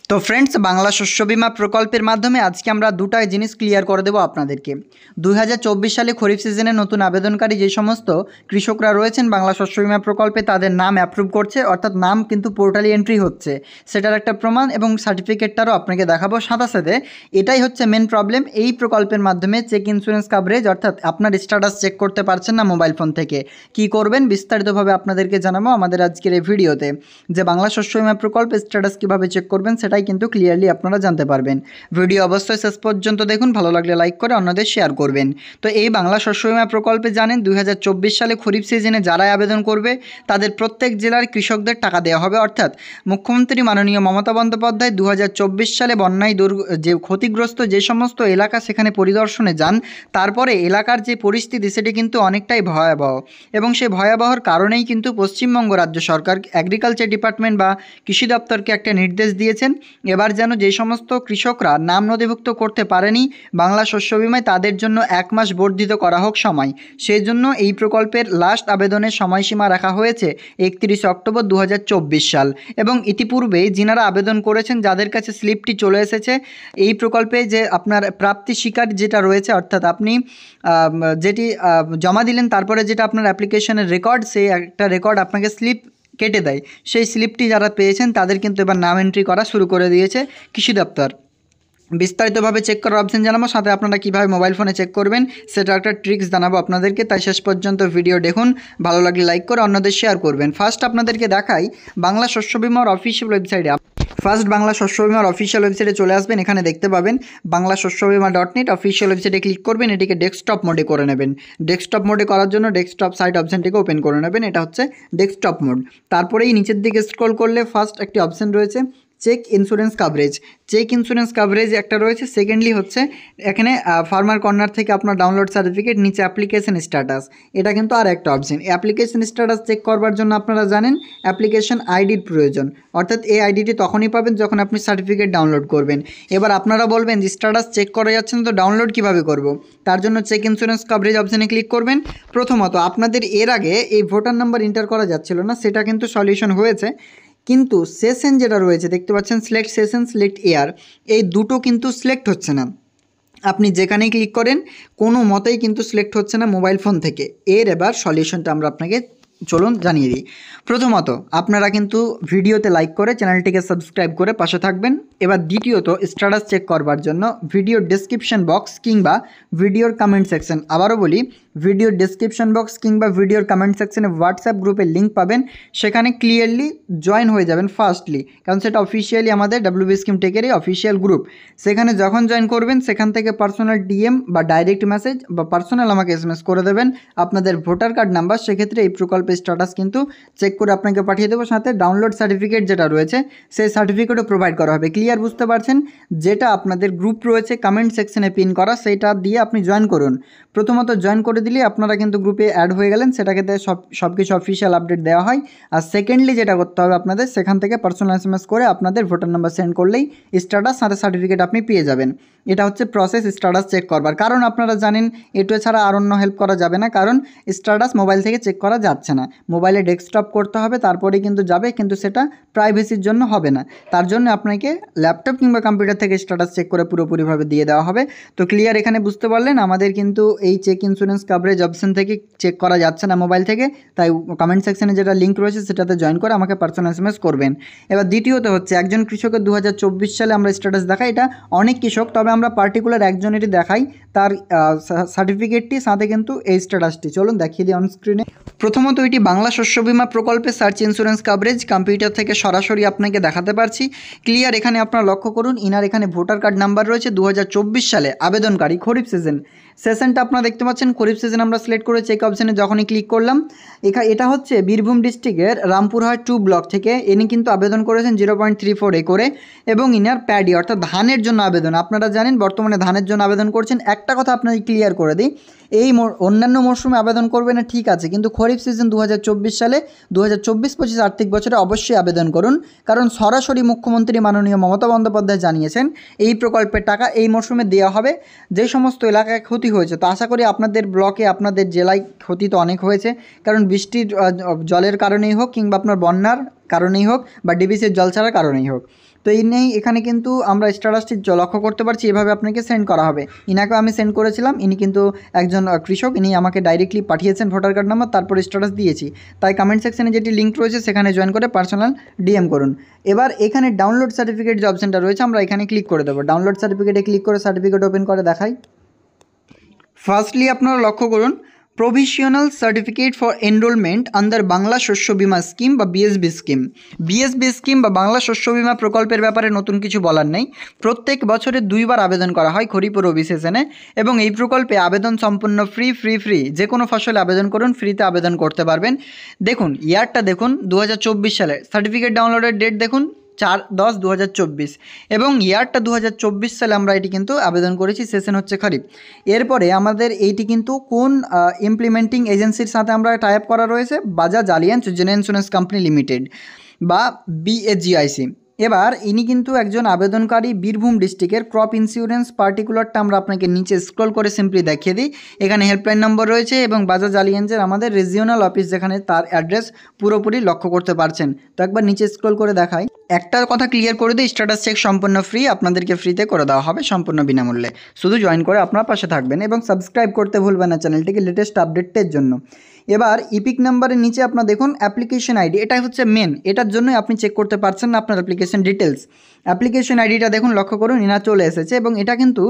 তো ফ্রেন্ডস, বাংলা শস্য বিমা প্রকল্পের মাধ্যমে আজকে আমরা দুটা জিনিস ক্লিয়ার করে দেবো আপনাদেরকে। 2024 সালে খরিফ সিজনে নতুন আবেদনকারী যে সমস্ত কৃষকরা রয়েছেন বাংলা শস্য বিমা প্রকল্পে, তাদের নাম অ্যাপ্রুভ করছে, অর্থাৎ নাম কিন্তু পোর্টালে এন্ট্রি হচ্ছে, সেটার একটা প্রমাণ এবং সার্টিফিকেটটারও আপনাকে দেখাবো। সাথে সাথে এটাই হচ্ছে মেন প্রবলেম, এই প্রকল্পের মাধ্যমে চেক ইন্স্যুরেন্স কাভারেজ অর্থাৎ আপনার স্ট্যাটাস চেক করতে পারছেন না মোবাইল ফোন থেকে। কি করবেন বিস্তারিতভাবে আপনাদেরকে জানাবো আমাদের আজকের এই ভিডিওতে, যে বাংলা শস্য বিমা প্রকল্পের স্ট্যাটাস কীভাবে চেক করবেন সেটাই কিন্তু ক্লিয়ারলি আপনারা জানতে পারবেন। ভিডিও অবশ্যই শেষ পর্যন্ত দেখুন, ভালো লাগলে লাইক করে অন্যদের শেয়ার করবেন। তো এই বাংলা শস্য বিমা প্রকল্পে জানেন 2024 সালে খরিফ সিজনে যারাই আবেদন করবে তাদের প্রত্যেক জেলার কৃষকদের টাকা দেওয়া হবে, অর্থাৎ মুখ্যমন্ত্রী মাননীয় মমতা বন্দ্যোপাধ্যায় 2024 সালে বন্যায় যে ক্ষতিগ্রস্ত যে সমস্ত এলাকা সেখানে পরিদর্শনে যান, তারপরে এলাকার যে পরিস্থিতি সেটি কিন্তু অনেকটাই ভয়াবহ, এবং সেই ভয়াবহর কারণেই কিন্তু পশ্চিমবঙ্গ রাজ্য সরকার এগ্রিকালচার ডিপার্টমেন্ট বা কৃষি দপ্তরকে একটা নির্দেশ দিয়েছেন, এবার যেন যে সমস্ত কৃষকরা নাম নথিভুক্ত করতে পারেনি বাংলা শস্য বিমায় তাদের জন্য 1 মাস বর্ধিত করা হোক সময়। সেই জন্য এই প্রকল্পের লাস্ট আবেদনের সময়সীমা রাখা হয়েছে 31 অক্টোবর 2024 সাল, এবং ইতিপূর্বে যিনারা আবেদন করেছেন যাদের কাছে স্লিপটি চলে এসেছে এই প্রকল্পে, যে আপনার প্রাপ্তি স্বীকার যেটা রয়েছে, অর্থাৎ আপনি যেটি জমা দিলেন তারপরে যেটা আপনার অ্যাপ্লিকেশনের রেকর্ড, সেই একটা রেকর্ড আপনাকে স্লিপ কেটে দেয়, সেই স্লিপটি যারা পেয়েছেন তাদের কিন্তু এবার নাম এন্ট্রি করা শুরু করে দিয়েছে কৃষি দপ্তর। বিস্তারিতভাবে চেক করার অপশন জানাবো, সাথে আপনারা কীভাবে মোবাইল ফোনে চেক করবেন সেটা একটা ট্রিক্স জানাবো আপনাদেরকে, তাই শেষ পর্যন্ত ভিডিও দেখুন, ভালো লাগলে লাইক করে অন্যদের শেয়ার করবেন। ফার্স্ট আপনাদেরকে দেখাই বাংলা শস্য বিমার অফিসিয়াল ওয়েবসাইটে। ফার্স্ট বাংলা শস্য বিমার অফিসিয়াল ওয়েবসাইটে চলে আসবেন, এখানে দেখতে পাবেন বাংলা শস্য বিমা .net অফিসিয়াল ওয়েবসাইটে ক্লিক করবেন, এটিকে ডেস্কটপ মোডে করে নেবেন। ডেস্কটপ মোডে করার জন্য ডেস্কটপ সাইট অপশানটিকে ওপেন করে নেবেন, এটা হচ্ছে ডেস্কটপ মোড। তারপরেই নিচের দিকে স্ক্রল করলে ফার্স্ট একটি অপশান রয়েছে check insurance coverage. Check insurance coverage একটা রয়েছে, সেকেন্ডলি হচ্ছে এখানে ফার্মার কর্নার থেকে আপনার ডাউনলোড সার্টিফিকেট, নিচে অ্যাপ্লিকেশন স্ট্যাটাস, এটা কিন্তু আর একটা অপশন। অ্যাপ্লিকেশন স্ট্যাটাস চেক করবার জন্য আপনারা জানেন অ্যাপ্লিকেশন আইডির প্রয়োজন, অর্থাৎ এই আইডিটি তখনই পাবেন যখন আপনি সার্টিফিকেট ডাউনলোড করবেন। এবার আপনারা বলবেন যে স্ট্যাটাস চেক করা যাচ্ছে না, তো ডাউনলোড কীভাবে করব? তার জন্য চেক ইন্স্যুরেন্স কাভারেজ অপশানে ক্লিক করবেন। প্রথমত আপনাদের এর আগে এই ভোটার নাম্বার এন্টার করা যাচ্ছিল না, সেটা কিন্তু সলিউশন হয়েছে, কিন্তু সেশন যেটা রয়েছে দেখতে পাচ্ছেন সিলেক্ট সেশন, সিলেক্ট ইয়ার, এই দুটো কিন্তু সিলেক্ট হচ্ছে না। আপনি যেখানেই ক্লিক করেন কোনো মতেই কিন্তু সিলেক্ট হচ্ছে না মোবাইল ফোন থেকে। এর এবার সলিউশনটা আমরা আপনাকে চলুন জানিয়ে দিই। প্রথমত আপনারা কিন্তু ভিডিওতে লাইক করে চ্যানেলটিকে সাবস্ক্রাইব করে পাশে থাকবেন। এবার দ্বিতীয়ত স্ট্যাটাস চেক করবার জন্য ভিডিওর ডেসক্রিপশন বক্স কিংবা ভিডিওর কমেন্ট সেকশন, আবারও বলি ভিডিওর ডেসক্রিপশন বক্স কিংবা ভিডিওর কমেন্ট সেকশনে হোয়াটসঅ্যাপ গ্রুপের লিঙ্ক পাবেন, সেখানে ক্লিয়ারলি জয়েন হয়ে যাবেন ফার্স্টলি, কারণ সেটা অফিসিয়ালি আমাদের WB স্কিম টেকেরই অফিসিয়াল গ্রুপ। সেখানে যখন জয়েন করবেন সেখান থেকে পার্সোনাল DM বা ডাইরেক্ট মেসেজ বা পার্সোনাল আমাকে SMS করে দেবেন আপনাদের ভোটার কার্ড নাম্বার, সেক্ষেত্রে এই প্রকল্পের স্ট্যাটাস কিন্তু চেক করে আপনাকে পাঠিয়ে দেবো। সাথে ডাউনলোড সার্টিফিকেট যেটা রয়েছে সেই সার্টিফিকেটও প্রোভাইড করা হবে। ক্লিয়ার বুঝতে পারছেন? যেটা আপনাদের গ্রুপ রয়েছে কমেন্ট সেকশনে পিন করা, সেইটা দিয়ে আপনি জয়েন করুন। প্রথমত জয়েন করে দিলে আপনারা কিন্তু গ্রুপে অ্যাড হয়ে গেলেন, সেটাকে সব কিছু অফিসিয়াল আপডেট দেওয়া হয়। আর সেকেন্ডলি যেটা করতে হবে আপনাদের, সেখান থেকে পার্সোনাল SMS করে আপনাদের ভোটার নাম্বার সেন্ড করলেই স্ট্যাটাস সাথে সার্টিফিকেট আপনি পেয়ে যাবেন। এটা হচ্ছে প্রসেস স্ট্যাটাস চেক করবার। কারণ আপনারা জানেন এটু ছাড়া আর অন্য হেল্প করা যাবে না, কারণ স্ট্যাটাস মোবাইল থেকে চেক করা যাচ্ছে না, মোবাইলে ডেস্কটপ করতে হবে তারপরেই কিন্তু যাবে, কিন্তু সেটা প্রাইভেসির জন্য হবে না। তার জন্য আপনাকে ল্যাপটপ কিংবা কম্পিউটার থেকে স্ট্যাটাস চেক করে পুরোপুরিভাবে দিয়ে দেওয়া হবে। তো ক্লিয়ার এখানে বুঝতে পারলেন, আমাদের কিন্তু এই চেক ইন্স্যুরেন্স কাভারেজ অপশন থেকে চেক করা যাচ্ছে না মোবাইল থেকে, তাই কমেন্ট সেকশনে যেটা লিঙ্ক রয়েছে সেটাতে জয়েন করে আমাকে পার্সোনাল SMS করবেন। এবার দ্বিতীয়ত হচ্ছে একজন কৃষকের 2024 সালে আমরা স্ট্যাটাস দেখাই, এটা অনেক কৃষক, তবে আমরা পার্টিকুলার একজনেরই দেখাই তার সার্টিফিকেটটি, সাথে কিন্তু এই স্ট্যাটাসটি চলুন দেখিয়ে দিই অন স্ক্রিনে। প্রথমত এটি বাংলা শস্য বিমা প্রকল্পে সার্চ ইন্স্যুরেন্স কাভারেজ, কম্পিউটার থেকে সরাসরি আপনাকে দেখাতে পারছি। ক্লিয়ার এখানে আপনারা লক্ষ্য করুন, ইনার এখানে ভোটার কার্ড নাম্বার রয়েছে 2024 সালে আবেদনকারী খরিফ সিজন। সেশনটা আপনারা দেখতে পাচ্ছেন খরিফ সিজন আমরা সিলেক্ট করে চেক অপশানে যখনই ক্লিক করলাম, এটা হচ্ছে বীরভূম ডিস্ট্রিক্টের রামপুরহাট 2 ব্লক থেকে ইনি কিন্তু আবেদন করেছেন 0.34 একরে, এবং ইনার প্যাডি অর্থাৎ ধানের জন্য আবেদন। আপনারা জানেন বর্তমানে ধানের জন্য আবেদন করছেন। একটা কথা আপনাদের ক্লিয়ার করে দিই, এই অন্যান্য মরশুমে আবেদন করবে না ঠিক আছে, কিন্তু খরিফ সিজন 2024 সালে 2024-25 আর্থিক বছরে অবশ্যই আবেদন করুন, কারণ সরাসরি মুখ্যমন্ত্রী মাননীয় মমতা বন্দ্যোপাধ্যায় জানিয়েছেন এই প্রকল্পের টাকা এই মরশুমে দেওয়া হবে যে সমস্ত এলাকায় ক্ষতি হয়েছে। তো আশা করি আপনাদের ব্লকে আপনাদের জেলায় ক্ষতি তো অনেক হয়েছে, কারণ বৃষ্টির জলের কারণেই হোক কিংবা আপনার বন্যার কারণেই হোক বা ডিবিসির জল ছাড়ার কারণেই হোক। তো তো এই নেই এখানে কিন্তু আমরা স্ট্যাটাসটি লক্ষ্য করতে পারছি, এভাবে আপনাকে সেন্ড করা হবে। ইনাকেও আমি সেন্ড করেছিলাম, ইনি কিন্তু একজন কৃষক, ইনি আমাকে ডাইরেক্টলি পাঠিয়েছেন ভোটার কার্ড নাম্বার, তারপর স্ট্যাটাস দিয়েছি। তাই কমেন্ট সেকশনে যেটি লিঙ্ক রয়েছে সেখানে জয়েন করে পার্সোনাল ডিএম করুন। এবার এখানে ডাউনলোড সার্টিফিকেট যে অপশনটা রয়েছে আমরা এখানে ক্লিক করে দেবো। ডাউনলোড সার্টিফিকেটে ক্লিক করে সার্টিফিকেট ওপেন করে দেখাই। ফার্স্টলি আপনারা লক্ষ্য করুন, provisional certificate for enrolment under Bangla শস্য বিমা স্কিম বা বিএসবি স্কিম। বিএসবি স্কিম বা বাংলা শস্য বিমা প্রকল্পের ব্যাপারে নতুন কিছু বলার নেই। প্রত্যেক বছরে 2 বার আবেদন করা হয় খরিফ ও রবি সিজনে, এবং এই প্রকল্পে আবেদন সম্পূর্ণ ফ্রি। যে কোনো ফসলে আবেদন করুন, ফ্রিতে আবেদন করতে পারবেন। দেখুন ইয়ারটা দেখুন 2024 সালে, সার্টিফিকেট ডাউনলোডের ডেট দেখুন 4/10/2024, এবং ইয়ারটা 2024 সালে আমরা এটি কিন্তু আবেদন করেছি, সেশন হচ্ছে খরিফ। এরপরে আমাদের এইটি কিন্তু কোন ইমপ্লিমেন্টিং এজেন্সির সাথে আমরা টাই আপ করা রয়েছে, Bajaj alliance general insurance company limited বা BAGIC। এবার ইনি কিন্তু একজন আবেদনকারী বীরভূম ডিস্ট্রিক্টের। ক্রপ ইন্স্যুরেন্স পার্টিকুলারটা আমরা আপনাকে নিচে স্ক্রল করে সিম্পলি দেখিয়ে দিই। এখানে হেল্পলাইন নম্বর রয়েছে এবং বাজাজ আলিয়ান্সের আমাদের রিজিওনাল অফিস যেখানে, তার অ্যাড্রেস পুরোপুরি লক্ষ্য করতে পারছেন। তো একবার নিচে স্ক্রল করে দেখাই। একটা কথা ক্লিয়ার করে দিই, স্ট্যাটাস চেক সম্পূর্ণ ফ্রি, আপনাদেরকে ফ্রিতে করে দেওয়া হবে সম্পূর্ণ বিনামূল্যে। শুধু জয়েন করে আপনার পাশে থাকবেন এবং সাবস্ক্রাইব করতে ভুলবেন না চ্যানেলটিকে লেটেস্ট আপডেটের জন্য। এবার ইপিক নাম্বারের নিচে আপনার দেখুন অ্যাপ্লিকেশন আইডি, এটাই হচ্ছে মেন, এটার জন্যই আপনি চেক করতে পারছেন না আপনার অ্যাপ্লিকেশন ডিটেলস। অ্যাপ্লিকেশন আইডিটা দেখুন, লক্ষ্য করুন ইনা চলে এসেছে, এবং এটা কিন্তু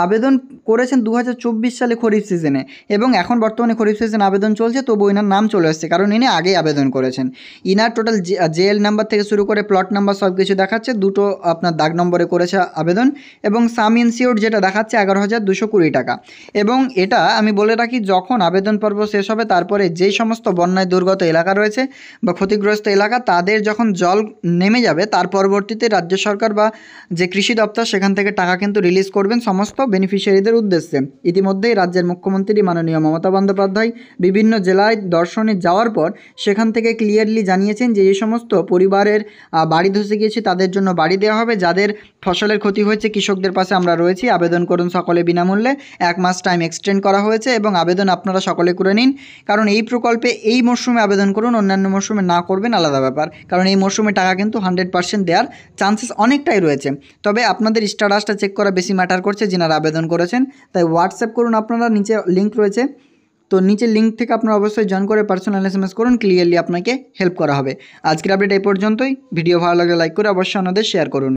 আবেদন করেছেন 2024 সালে খরিফ সিজনে, এবং এখন বর্তমানে খরিফ সিজন আবেদন চলছে, তবু ইনার নাম চলে এসেছে কারণ ইনি আগেই আবেদন করেছেন। ইনার টোটাল জেএল নাম্বার থেকে শুরু করে প্লট নাম্বার সব কিছু দেখাচ্ছে, 2টো আপনার দাগ নম্বরে করেছে আবেদন, এবং সাম ইনসিওর যেটা দেখাচ্ছে 11,220 টাকা। এবং এটা আমি বলে রাখি, যখন আবেদন পর্ব শেষ হবে তারপরে যেই সমস্ত বন্যায় দুর্গত এলাকা রয়েছে বা ক্ষতিগ্রস্ত এলাকা, তাদের যখন জল নেমে যাবে তার পরবর্তীতে রাজ্য সরকার বা যে কৃষি দপ্তর সেখান থেকে টাকা কিন্তু রিলিজ করবেন সমস্ত বেনিফিশিয়ারিদের উদ্দেশ্যে। ইতিমধ্যেই রাজ্যের মুখ্যমন্ত্রী মাননীয় মমতা বন্দ্যোপাধ্যায় বিভিন্ন জেলায় দর্শনে যাওয়ার পর সেখান থেকে ক্লিয়ারলি জানিয়েছেন যে এই সমস্ত পরিবারের বাড়ি ধসে গিয়েছে তাদের জন্য বাড়ি দেওয়া হবে, যাদের ফসলের ক্ষতি হয়েছে কৃষকদের পাশে আমরা রয়েছি, আবেদন করুন সকলে বিনামূল্যে। 1 মাস টাইম এক্সটেন্ড করা হয়েছে এবং আবেদন আপনারা সকলে করে নিন, কারণ এই প্রকল্পে এই মরশুমে আবেদন করুন, অন্যান্য মরশুমে না করবেন আলাদা ব্যাপার, কারণ এই মরশুমে টাকা কিন্তু 100% দেওয়ার চান্সেস অনেকটাই রয়েছে। তবে আপনাদের স্ট্যাটাসটা চেক করা বেশি ম্যাটার করছে যিনারা আবেদন করেছেন, তাই হোয়াটসঅ্যাপ করুন, আপনারা নিচে লিঙ্ক রয়েছে, তো নিচের লিঙ্ক থেকে আপনারা অবশ্যই জয়েন করে পার্সোনাল SMS করুন, ক্লিয়ারলি আপনাকে হেল্প করা হবে। আজকের আপডেট এই পর্যন্তই। ভিডিও ভালো লাগলে লাইক করে অবশ্যই অন্যদের শেয়ার করুন।